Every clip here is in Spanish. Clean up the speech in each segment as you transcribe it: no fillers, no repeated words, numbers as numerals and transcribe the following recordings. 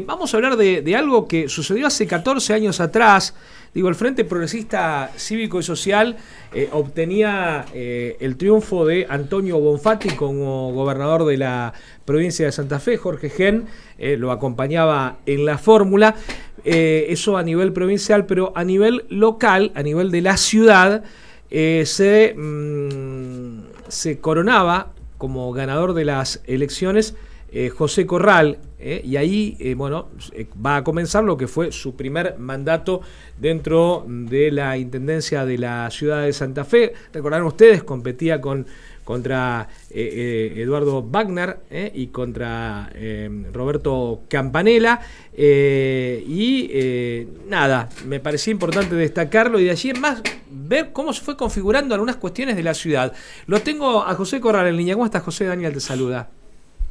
Vamos a hablar de algo que sucedió hace 14 años atrás. Digo, el Frente Progresista Cívico y Social obtenía el triunfo de Antonio Bonfatti como gobernador de la provincia de Santa Fe. Jorge Gen lo acompañaba en la fórmula. Eso a nivel provincial, pero a nivel local, a nivel de la ciudad, se coronaba como ganador de las elecciones José Corral, y ahí va a comenzar lo que fue su primer mandato dentro de la Intendencia de la ciudad de Santa Fe. Recordarán ustedes, competía contra Eduardo Wagner y contra Roberto Campanella, nada, me parecía importante destacarlo y de allí en más ver cómo se fue configurando algunas cuestiones de la ciudad. Lo tengo a José Corral en línea. ¿Cómo estás, José? Daniel te saluda.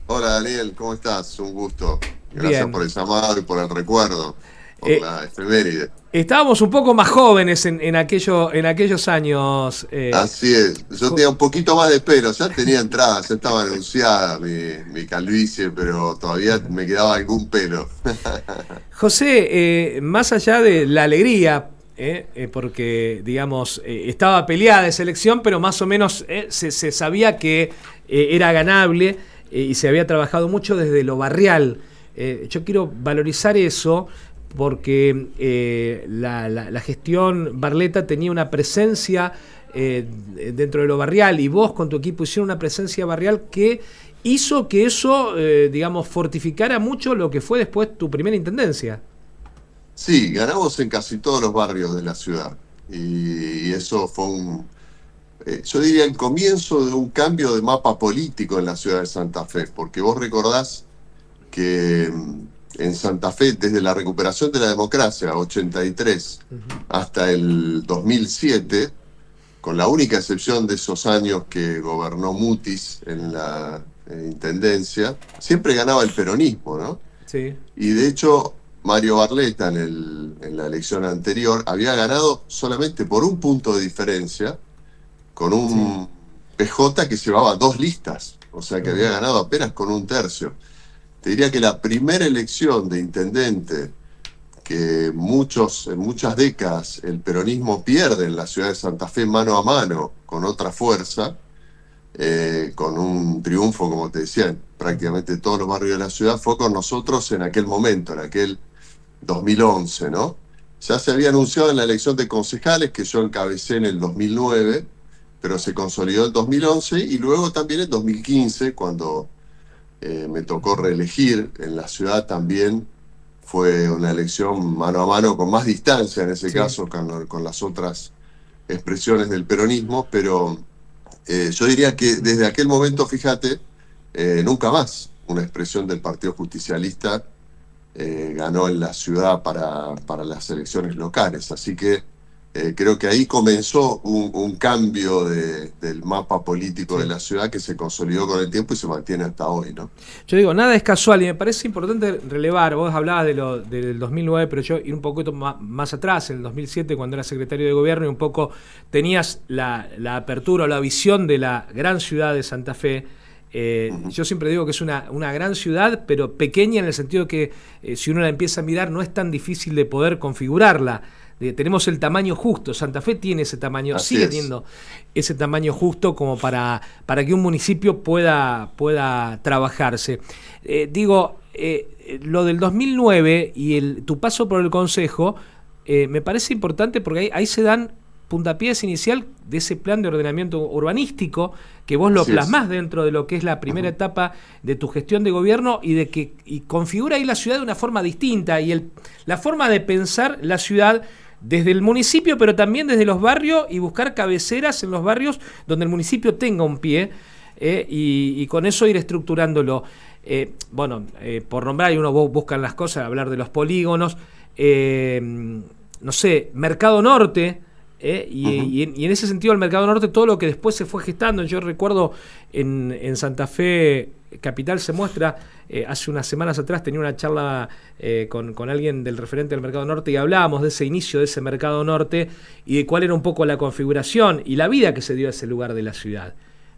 Hola Daniel, ¿cómo estás? Un gusto. Gracias Bien. por el llamado y por el recuerdo, por la efeméride. Estábamos un poco más jóvenes en aquellos años. Así es, yo tenía un poquito más de pelo, ya tenía entrada, ya estaba anunciada mi calvicie, pero todavía me quedaba algún pelo. José, más allá de la alegría, porque digamos estaba peleada esa elección, pero más o menos se sabía que era ganable. Y se había trabajado mucho desde lo barrial. Yo quiero valorizar eso porque la gestión Barletta tenía una presencia dentro de lo barrial, y vos con tu equipo hicieron una presencia barrial que hizo que eso, fortificara mucho lo que fue después tu primera intendencia. Sí, ganamos en casi todos los barrios de la ciudad y eso fue yo diría el comienzo de un cambio de mapa político en la ciudad de Santa Fe, porque vos recordás que en Santa Fe, desde la recuperación de la democracia, 83, hasta el 2007, con la única excepción de esos años que gobernó Mutis en la intendencia, siempre ganaba el peronismo, ¿no? Sí. Y de hecho, Mario Barletta en la elección anterior había ganado solamente por un punto de diferencia, con un PJ que llevaba 2 listas, o sea que había ganado apenas con 1/3. Te diría que la primera elección de intendente que en muchas décadas el peronismo pierde en la ciudad de Santa Fe mano a mano con otra fuerza, con un triunfo, como te decía, en prácticamente todos los barrios de la ciudad, fue con nosotros en aquel momento, en aquel 2011, ¿no? Ya se había anunciado en la elección de concejales, que yo encabecé en el 2009, pero se consolidó en 2011 y luego también en 2015, cuando me tocó reelegir en la ciudad, también fue una elección mano a mano con más distancia en ese caso con las otras expresiones del peronismo, pero yo diría que desde aquel momento, fíjate, nunca más una expresión del Partido Justicialista ganó en la ciudad para las elecciones locales, así que creo que ahí comenzó un cambio del mapa político de la ciudad que se consolidó con el tiempo y se mantiene hasta hoy, ¿no? Yo digo, nada es casual y me parece importante relevar. Vos hablabas del 2009, pero yo ir un poquito más atrás, en el 2007, cuando era secretario de gobierno, y un poco tenías la apertura o la visión de la gran ciudad de Santa Fe. Yo siempre digo que es una gran ciudad, pero pequeña en el sentido que si uno la empieza a mirar no es tan difícil de poder configurarla. Tenemos el tamaño justo. Santa Fe tiene ese tamaño, sigue teniendo ese tamaño justo como para que un municipio pueda trabajarse. Lo del 2009 y tu paso por el Consejo me parece importante porque ahí se dan puntapiés inicial de ese plan de ordenamiento urbanístico que vos lo plasmás dentro de lo que es la primera etapa de tu gestión de gobierno y configura ahí la ciudad de una forma distinta y la forma de pensar la ciudad desde el municipio, pero también desde los barrios, y buscar cabeceras en los barrios donde el municipio tenga un pie, y con eso ir estructurándolo. Por nombrar, y uno busca las cosas, hablar de los polígonos, no sé, Mercado Norte, y en ese sentido el Mercado Norte, todo lo que después se fue gestando. Yo recuerdo en Santa Fe Capital se muestra, hace unas semanas atrás tenía una charla con alguien del referente del Mercado Norte y hablábamos de ese inicio de ese Mercado Norte y de cuál era un poco la configuración y la vida que se dio a ese lugar de la ciudad.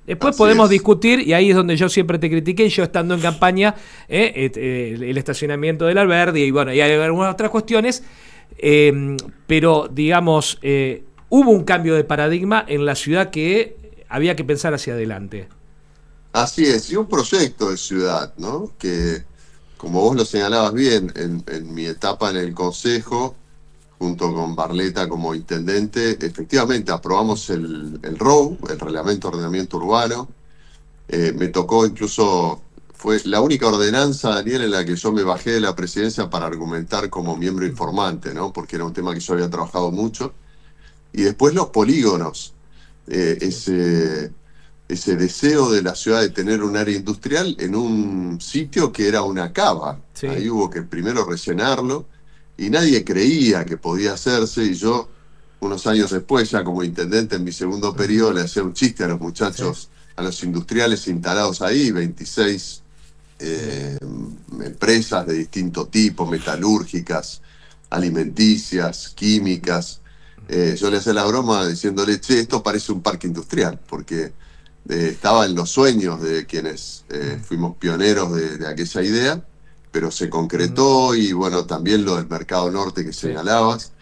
Después Así podemos es. discutir, y ahí es donde yo siempre te critiqué, yo estando en campaña, el estacionamiento del Alberdi, y bueno, y hay algunas otras cuestiones, pero digamos, hubo un cambio de paradigma en la ciudad que había que pensar hacia adelante. Así es, y un proyecto de ciudad, ¿no? Que, como vos lo señalabas bien, en mi etapa en el Consejo, junto con Barletta como intendente, efectivamente aprobamos el ROU, el Reglamento de Ordenamiento Urbano. Me tocó incluso, fue la única ordenanza, Daniel, en la que yo me bajé de la presidencia para argumentar como miembro informante, ¿no? Porque era un tema que yo había trabajado mucho. Y después los polígonos, Sí, ese deseo de la ciudad de tener un área industrial en un sitio que era una cava. sí. Ahí hubo que primero rellenarlo y nadie creía que podía hacerse, y yo, unos años después, ya como intendente en mi segundo periodo, le hacía un chiste a los Sí, muchachos, a los industriales instalados ahí, 26 empresas de distinto tipo, metalúrgicas, alimenticias, químicas. Yo le hacía la broma diciéndole, che, esto parece un parque industrial, porque estaba en los sueños de quienes fuimos pioneros de aquella idea, pero se concretó. Y bueno, también lo del Mercado Norte que sí, señalabas.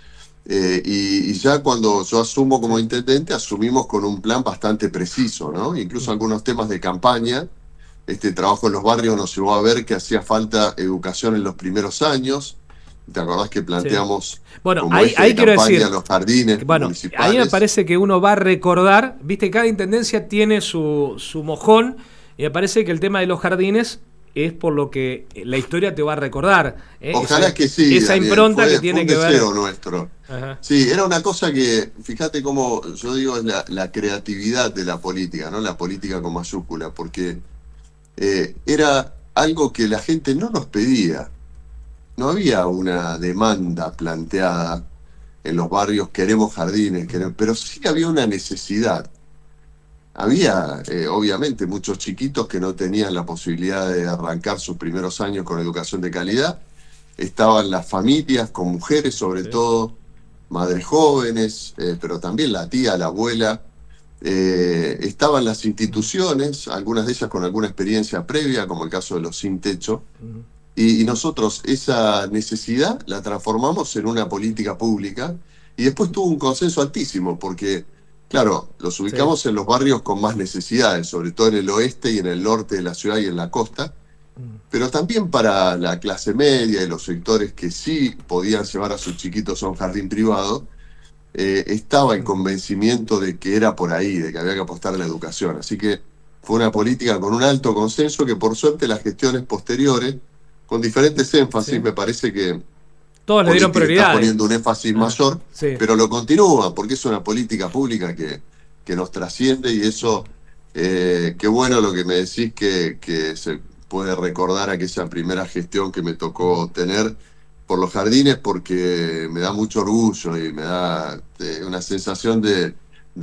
Y ya cuando yo asumo sí. como intendente, asumimos con un plan bastante preciso, ¿no? Incluso algunos temas de campaña. Este trabajo en los barrios nos llevó a ver que hacía falta educación en los primeros años. ¿Te acordás que Sí. planteamos Bueno, como ahí, eje ahí de quiero campaña decir, los jardines bueno, ahí me municipales? parece que uno va a recordar, viste, cada intendencia tiene su mojón, y me parece que el tema de los jardines es por lo que la historia te va a recordar, Ojalá que sí, esa Daniel. impronta que Fue tiene un que ver. deseo nuestro. Ajá, Sí, era una cosa que, fíjate cómo yo digo, es la creatividad de la política, ¿no? La política con mayúscula, porque era algo que la gente no nos pedía. No había una demanda planteada en los barrios, queremos jardines, pero sí había una necesidad. Había, obviamente, muchos chiquitos que no tenían la posibilidad de arrancar sus primeros años con educación de calidad. Estaban las familias con mujeres, sobre sí. todo, madres jóvenes, pero también la tía, la abuela. Estaban las instituciones, algunas de ellas con alguna experiencia previa, como el caso de los sin techo. Y nosotros esa necesidad la transformamos en una política pública, y después tuvo un consenso altísimo, porque, claro, los Sí. ubicamos en los barrios con más necesidades, sobre todo en el oeste y en el norte de la ciudad y en la costa, pero también para la clase media y los sectores que sí podían llevar a sus chiquitos a un jardín privado. Estaba el convencimiento de que era por ahí, de que había que apostar a la educación. Así que fue una política con un alto consenso que, por suerte, las gestiones posteriores, con diferentes énfasis, Sí. me parece que Todos le dieron Politi le está prioridades. poniendo un énfasis Ajá, mayor, sí. pero lo continúa, porque es una política pública que nos trasciende. Y eso, qué bueno lo que me decís, que se puede recordar aquella primera gestión que me tocó tener por los jardines, porque me da mucho orgullo y me da una sensación de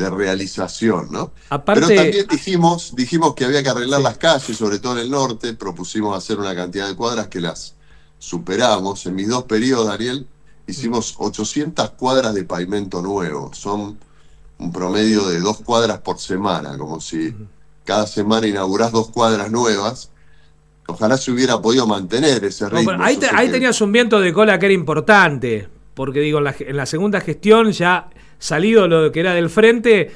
realización, ¿no? Pero Aparte, también dijimos que había que arreglar sí. las calles, sobre todo en el norte. Propusimos hacer una cantidad de cuadras que las superamos. En mis 2 periodos, Daniel, hicimos 800 cuadras de pavimento nuevo. Son un promedio de 2 cuadras por semana, como si cada semana inaugurás 2 cuadras nuevas. Ojalá se hubiera podido mantener ese No, pero ritmo. Yo sé ahí que tenías un viento de cola que era importante, porque digo, en la segunda gestión, ya salido lo que era del frente,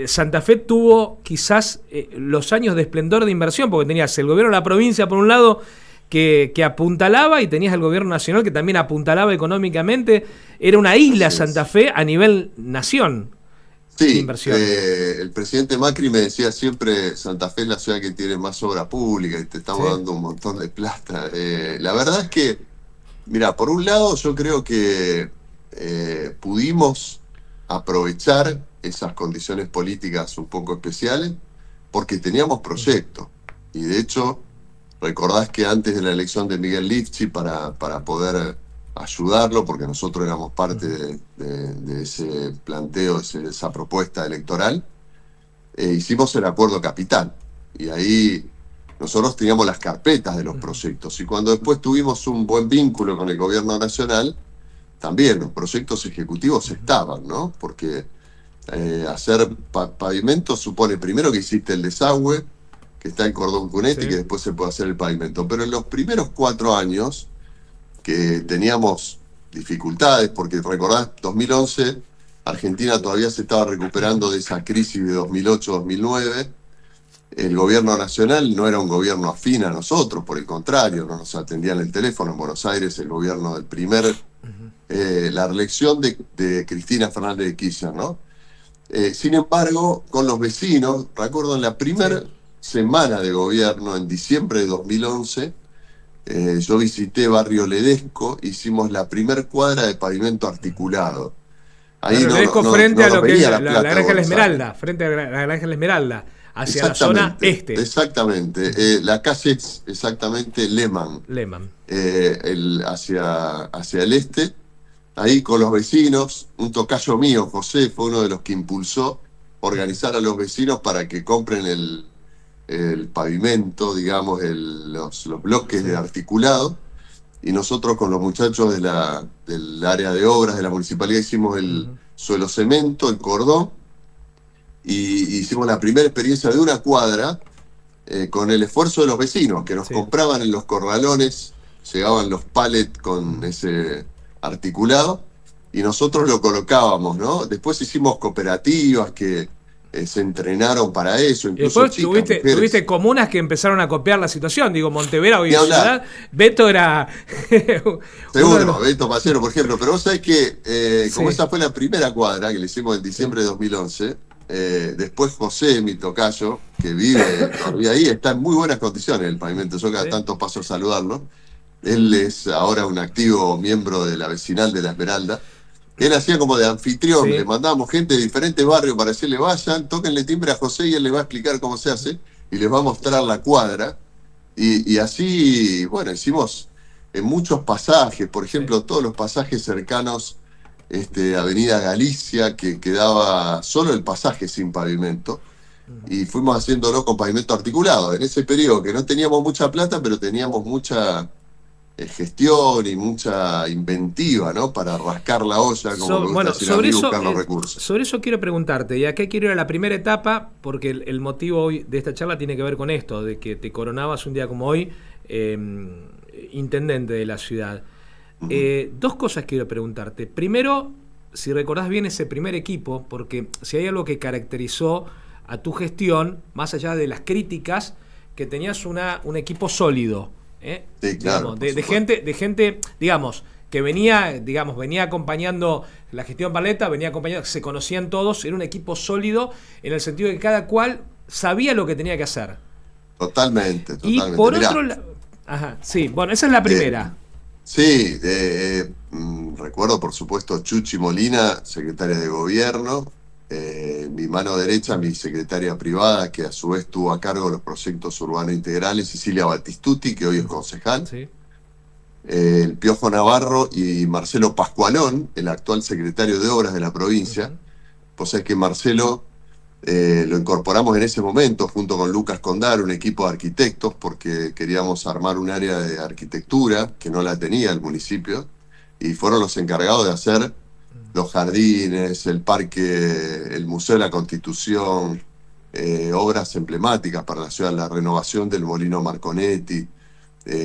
Santa Fe tuvo quizás los años de esplendor de inversión, porque tenías el gobierno de la provincia por un lado que apuntalaba, y tenías el gobierno nacional que también apuntalaba económicamente. Era una isla así Santa es. Fe a nivel nación en Sí, inversión. el presidente Macri me decía siempre, Santa Fe es la ciudad que tiene más obra pública y te estamos Sí. dando un montón de plata. La verdad es que, mira, por un lado yo creo que pudimos aprovechar esas condiciones políticas un poco especiales porque teníamos proyectos. Y de hecho, recordás que antes de la elección de Miguel Lifchi, para poder ayudarlo, porque nosotros éramos parte de ese planteo, esa propuesta electoral, hicimos el acuerdo capital. Y ahí nosotros teníamos las carpetas de los proyectos. Y cuando después tuvimos un buen vínculo con el gobierno nacional, también los proyectos ejecutivos estaban, ¿no? Porque Hacer pavimento supone primero que hiciste el desagüe, que está el cordón cunete, Sí. y que después se puede hacer el pavimento. Pero en los primeros 4 años que teníamos dificultades, porque recordás, 2011, Argentina todavía se estaba recuperando de esa crisis de 2008-2009. El gobierno nacional no era un gobierno afín a nosotros, por el contrario, no nos atendían el teléfono. En Buenos Aires, el gobierno del la reelección de Cristina Fernández de Kirchner, ¿no? Sin embargo, con los vecinos, recuerdo en la primera semana de gobierno, en diciembre de 2011, yo visité Barrio Ledesco, hicimos la primer cuadra de pavimento articulado. Ahí Barrio Ledesco frente a no lo que es venía la la plata de Granja La Buenos Aires. Esmeralda, frente a la Granja La Esmeralda, hacia la zona Exactamente, este. exactamente. La calle es exactamente Lehmann, Lehmann. hacia el este. Ahí con los vecinos, un tocayo mío, José, fue uno de los que impulsó organizar a los vecinos para que compren el pavimento, digamos, los bloques de articulado. Y nosotros con los muchachos del área de obras de la municipalidad hicimos el suelo cemento, el cordón, y hicimos la primera experiencia de una cuadra con el esfuerzo de los vecinos, que nos compraban en los corralones, llegaban los pallets con ese articulado, y nosotros lo colocábamos, ¿no? Después hicimos cooperativas que se entrenaron para eso, Y incluso después chicas, tuviste comunas que empezaron a copiar la situación. Digo, Montevera hoy Ni en hablar. Ciudad. Beto era. Seguro, Beto Pacero, por ejemplo. Pero vos sabés que, como Sí. esa fue la primera cuadra que le hicimos en diciembre de 2011, después José, mi tocayo, que vive todavía ahí, está en muy buenas condiciones el pavimento. Yo cada tanto paso a saludarlo. Él es ahora un activo miembro de la vecinal de La Esmeralda. Él hacía como de anfitrión, le mandábamos gente de diferentes barrios para decirle vayan, tóquenle timbre a José y él les va a explicar cómo se hace y les va a mostrar la cuadra. Y así, bueno, hicimos en muchos pasajes, por ejemplo, todos los pasajes cercanos a Avenida Galicia, que quedaba solo el pasaje sin pavimento, y fuimos haciéndolo con pavimento articulado. En ese periodo que no teníamos mucha plata, pero teníamos mucha gestión y mucha inventiva, ¿no? Para rascar la olla, como me gusta decir a mí, buscar los recursos. Sobre eso quiero preguntarte, y acá quiero ir a la primera etapa, porque el motivo hoy de esta charla tiene que ver con esto, de que te coronabas un día como hoy, intendente de la ciudad. Dos cosas quiero preguntarte. Primero, si recordás bien ese primer equipo, porque si hay algo que caracterizó a tu gestión, más allá de las críticas, que tenías un equipo sólido. Sí, claro, digamos, de gente, digamos, que venía acompañando la gestión Barletta, venía acompañando, se conocían todos, era un equipo sólido en el sentido de que cada cual sabía lo que tenía que hacer. Totalmente. Y por otro lado, sí, bueno, esa es la primera. Sí, recuerdo por supuesto Chuchi Molina, secretaria de gobierno, mi mano derecha, mi secretaria privada, que a su vez tuvo a cargo los proyectos urbanos integrales, Cecilia Batistuti, que hoy es concejal, Sí. El Piojo Navarro y Marcelo Pascualón, el actual secretario de Obras de la provincia. Pues es que Marcelo lo incorporamos en ese momento junto con Lucas Condar, un equipo de arquitectos, porque queríamos armar un área de arquitectura que no la tenía el municipio, y fueron los encargados de hacer los jardines, el parque, el Museo de la Constitución, obras emblemáticas para la ciudad, la renovación del Molino Marconetti,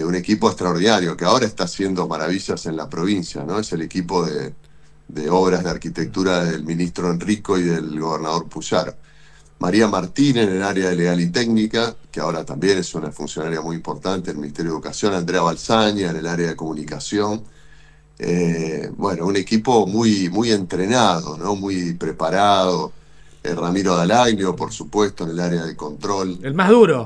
un equipo extraordinario que ahora está haciendo maravillas en la provincia, ¿no? Es el equipo de obras de arquitectura del ministro Enrico y del gobernador Puyaro. María Martín en el área de legal y técnica, que ahora también es una funcionaria muy importante en el Ministerio de Educación, Andrea Balsaña en el área de comunicación. Bueno, un equipo muy, muy entrenado, ¿no? Muy preparado. Ramiro Dalaglio, por supuesto, en el área de control. El más duro.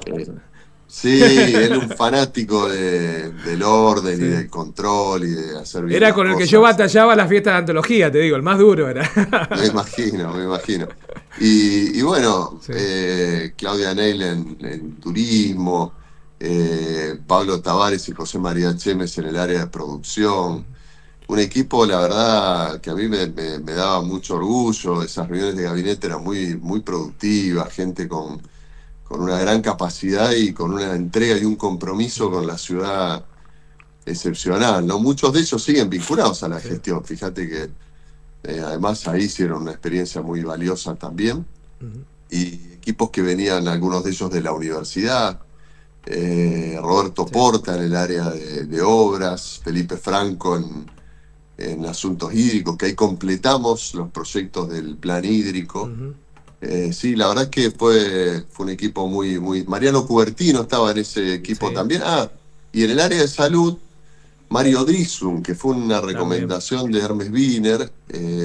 Sí, él un fanático del orden y del control y de hacer bien Era las con el cosas. que yo batallaba las fiestas de antología, te digo, el más duro era. Me imagino. Y bueno, Sí. Claudia Neil en turismo, Pablo Tavares y José María Chemes en el área de producción. Un equipo, la verdad, que a mí me daba mucho orgullo. Esas reuniones de gabinete eran muy, muy productivas, gente con una gran capacidad y con una entrega y un compromiso con la ciudad excepcional, ¿no? Muchos de ellos siguen vinculados a la gestión. Fíjate que Además ahí hicieron una experiencia muy valiosa también. Ujú. Y equipos que venían, algunos de ellos de la universidad, Roberto Sí. Porta en el área de obras, Felipe Franco en asuntos hídricos, que ahí completamos los proyectos del plan hídrico. Ujú. Sí, la verdad es que fue un equipo muy... Mariano Cubertino estaba en ese equipo Sí, también. Ah, y en el área de salud, Mario Drisum, que fue una también. recomendación de Hermes Wiener.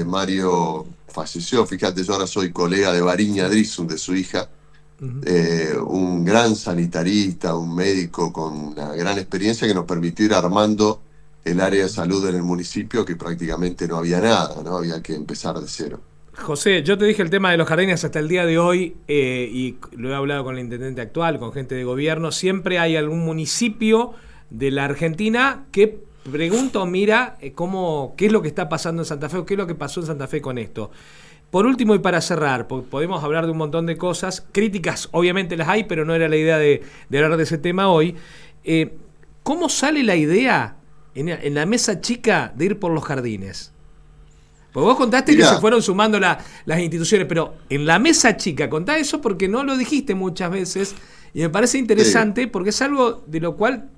Mario falleció, fíjate, yo ahora soy colega de Variña Sí. Drisum, de su hija. Ujú. Un gran sanitarista, un médico con una gran experiencia que nos permitió ir armando el área de salud en el municipio, que prácticamente no había nada, ¿no? Había que empezar de cero. José, yo te dije el tema de los jardines hasta el día de hoy, y lo he hablado con el intendente actual, con gente de gobierno. Siempre hay algún municipio de la Argentina que pregunta o mira qué es lo que está pasando en Santa Fe o qué es lo que pasó en Santa Fe con esto. Por último, y para cerrar, podemos hablar de un montón de cosas. Críticas, obviamente las hay, pero no era la idea de hablar de ese tema hoy. Eh, ¿Cómo sale la idea en la mesa chica de ir por los jardines? Pues vos contaste que se Mirá, fueron sumando las instituciones, pero en la mesa chica, contá eso porque no lo dijiste muchas veces y me parece sí, interesante porque es algo de lo cual,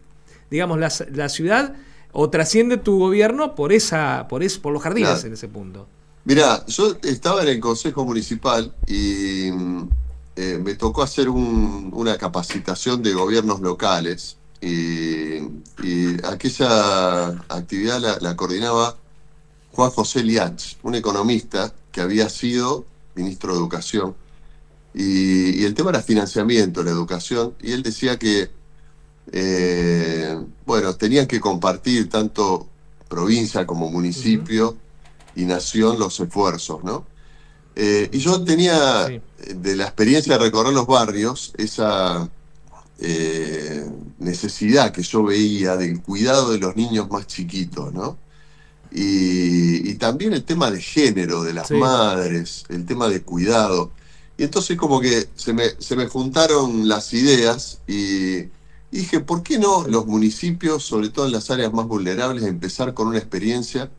digamos, la ciudad o trasciende tu gobierno por los jardines claro. en ese punto. Mirá, yo estaba en el Consejo Municipal y me tocó hacer una capacitación de gobiernos locales y aquella actividad la coordinaba Juan José Liach, un economista que había sido ministro de Educación. Y el tema era financiamiento, la educación, y él decía que, bueno, tenían que compartir tanto provincia como Ujú. municipio y nación los esfuerzos, ¿no? Y yo tenía, Sí. de la experiencia de recorrer los barrios, esa necesidad que yo veía del cuidado de los niños más chiquitos, ¿no? Y también el tema de género, de las Sí. madres, el tema de cuidado. Y entonces como que se me juntaron las ideas y dije, ¿por qué no Sí. los municipios, sobre todo en las áreas más vulnerables, empezar con una experiencia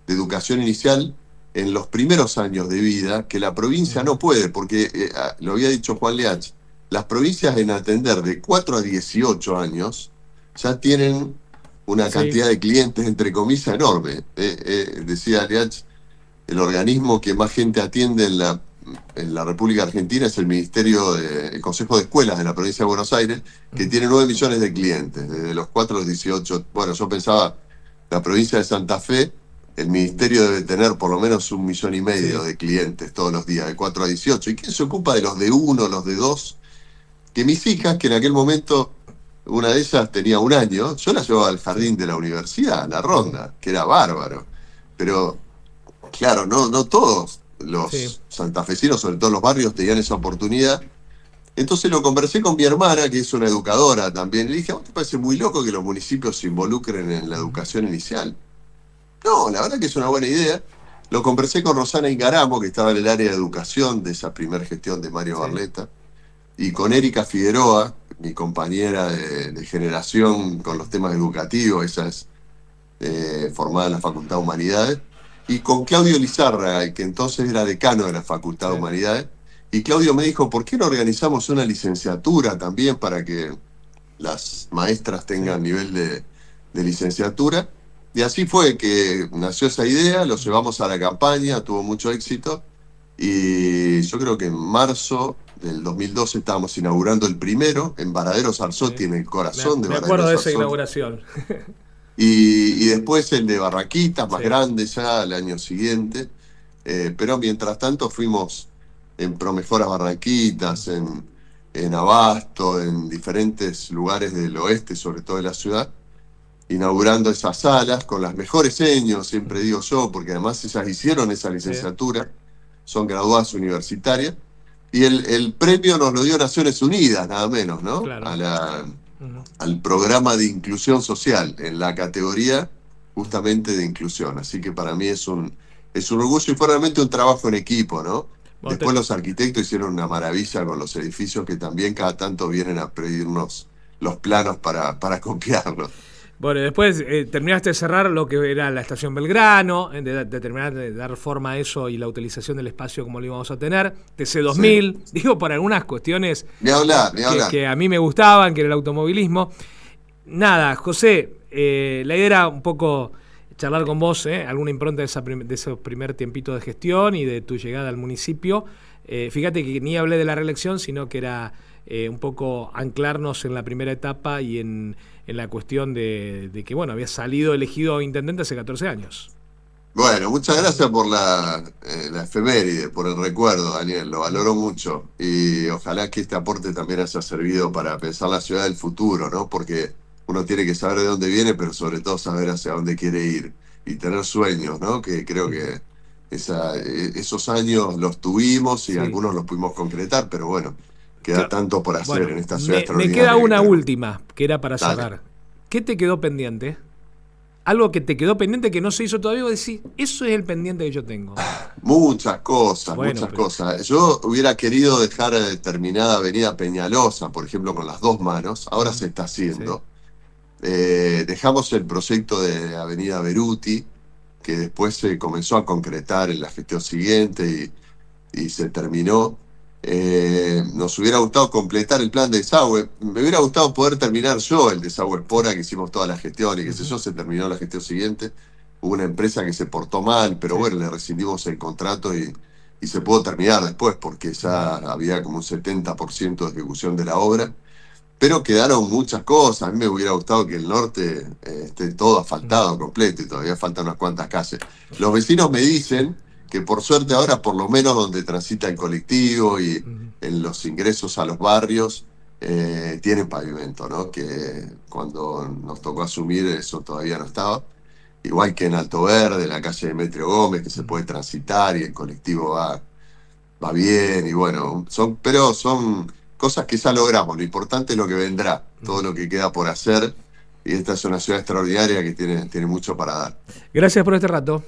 de educación inicial en los primeros años de vida que la provincia Ujú. no puede? Porque, lo había dicho Juan Leach, las provincias en atender de 4 a 18 años ya tienen una Sí. cantidad de clientes, entre comillas, enorme. Decía Leach, el organismo que más gente atiende en la República Argentina es el Consejo de Escuelas de la provincia de Buenos Aires, que Ujú. tiene 9 millones de clientes, desde los 4 a los 18. Bueno, yo pensaba, la provincia de Santa Fe, el ministerio debe tener por lo menos 1,5 millones Sí. de clientes todos los días, de 4 a 18. ¿Y quién se ocupa de los de uno, los de dos? Que mis hijas, que en aquel momento una de ellas tenía 1 año, yo la llevaba al Sí. jardín de la universidad, a la Ujú. ronda, que era bárbaro. Pero claro, no todos Sí. los santafesinos, sobre todo los barrios, tenían esa oportunidad. Entonces lo conversé con mi hermana, que es una educadora también, y le dije, ¿a vos te parece muy loco que los municipios se involucren en la Ujú. educación inicial? No, la verdad que es una buena idea. Lo conversé con Rosana Ingaramo, que estaba en el área de educación de esa primera gestión de Mario Sí. Barletta, y con Erika Figueroa, mi compañera de generación con los temas educativos. Ella es formada en la Facultad de Humanidades, y con Claudio Lizarra, el que entonces era decano de la Facultad Sí. de Humanidades. Y Claudio me dijo, ¿por qué no organizamos una licenciatura también para que las maestras Sí. tengan nivel de licenciatura? Y así fue que nació esa idea, lo Ujú. llevamos a la campaña, tuvo mucho éxito, y yo creo que en marzo del 2012 estábamos inaugurando el primero en Varadero Sí. Sarzotti, en el corazón de Me Varadero acuerdo de esa Sarzotti. inauguración. Y después el de Barraquitas, más Sí. grande ya, al año siguiente. Pero mientras tanto fuimos en Promejoras Barranquitas, en Abasto, en diferentes lugares del oeste, sobre todo de la ciudad, inaugurando esas salas con las mejores seños, siempre Ujú. digo yo, porque además ellas hicieron esa Sí. licenciatura, son graduadas universitarias. Y el premio nos lo dio Naciones Unidas, nada menos, ¿no? Claro. Ujú. Al programa de inclusión social, en la categoría justamente de inclusión. Así que para mí es un orgullo y fue realmente un trabajo en equipo, ¿no? Bueno, Después los arquitectos hicieron una maravilla con los edificios, que también cada tanto vienen a pedirnos los planos para copiarlos. Bueno, después terminaste de cerrar lo que era la estación Belgrano, de terminar de dar forma a eso y la utilización del espacio como lo íbamos a tener. TC2000, sí. Digo, por algunas cuestiones ni hablar. Que a mí me gustaban, que era el automovilismo. Nada, José, la idea era un poco charlar con vos, alguna impronta de ese primer tiempito de gestión y de tu llegada al municipio. Fíjate que ni hablé de la reelección, sino que era un poco anclarnos en la primera etapa y en la cuestión de que, bueno, había salido elegido intendente hace 14 años. Bueno, muchas gracias por la efeméride, por el recuerdo, Daniel, lo valoro mucho. Y ojalá que este aporte también haya servido para pensar la ciudad del futuro, ¿no? Porque uno tiene que saber de dónde viene, pero sobre todo saber hacia dónde quiere ir y tener sueños, ¿no? Que creo que esos años los tuvimos y algunos los pudimos concretar, pero bueno, queda tanto por hacer en esta ciudad extraordinaria. Me queda una última, que era para cerrar. ¿Qué te quedó pendiente? Algo que te quedó pendiente que no se hizo todavía, vos decís, eso es el pendiente que yo tengo. Muchas cosas. Yo hubiera querido dejar terminada Avenida Peñalosa, por ejemplo, con las 2 manos. Ahora se está haciendo. Sí. Dejamos el proyecto de Avenida Beruti, que después se comenzó a concretar en la gestión siguiente y se terminó. Nos hubiera gustado completar el plan de desagüe. Me hubiera gustado poder terminar yo el desagüe Espora, que hicimos toda la gestión y qué sé yo, se terminó la gestión siguiente. Hubo una empresa que se portó mal, pero bueno, le rescindimos el contrato y se pudo terminar después porque ya había como un 70% de ejecución de la obra. Pero quedaron muchas cosas. A mí me hubiera gustado que el norte esté todo asfaltado completo y todavía faltan unas cuantas calles. Los vecinos me dicen que por suerte ahora, por lo menos donde transita el colectivo y en los ingresos a los barrios, tienen pavimento, ¿no? Que cuando nos tocó asumir eso todavía no estaba. Igual que en Alto Verde, en la calle Demetrio Gómez, que se puede transitar y el colectivo va bien. Y bueno, son cosas que ya logramos. Lo importante es lo que vendrá, todo lo que queda por hacer. Y esta es una ciudad extraordinaria que tiene mucho para dar. Gracias por este rato.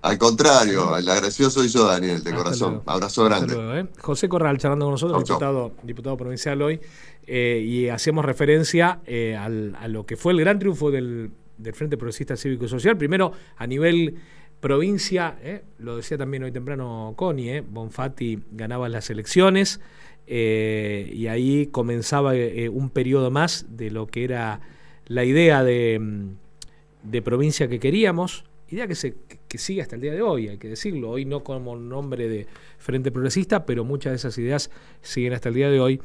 Al contrario, el agradecido soy yo, Daniel, de corazón. Luego. Abrazo grande. Luego, José Corral charlando con nosotros, diputado provincial hoy, y hacíamos referencia a lo que fue el gran triunfo del Frente Progresista Cívico y Social. Primero, a nivel provincia, lo decía también hoy temprano Connie, Bonfatti ganaba las elecciones, y ahí comenzaba un periodo más de lo que era la idea de provincia que queríamos. Idea que sigue hasta el día de hoy, hay que decirlo, hoy no como nombre de Frente Progresista, pero muchas de esas ideas siguen hasta el día de hoy.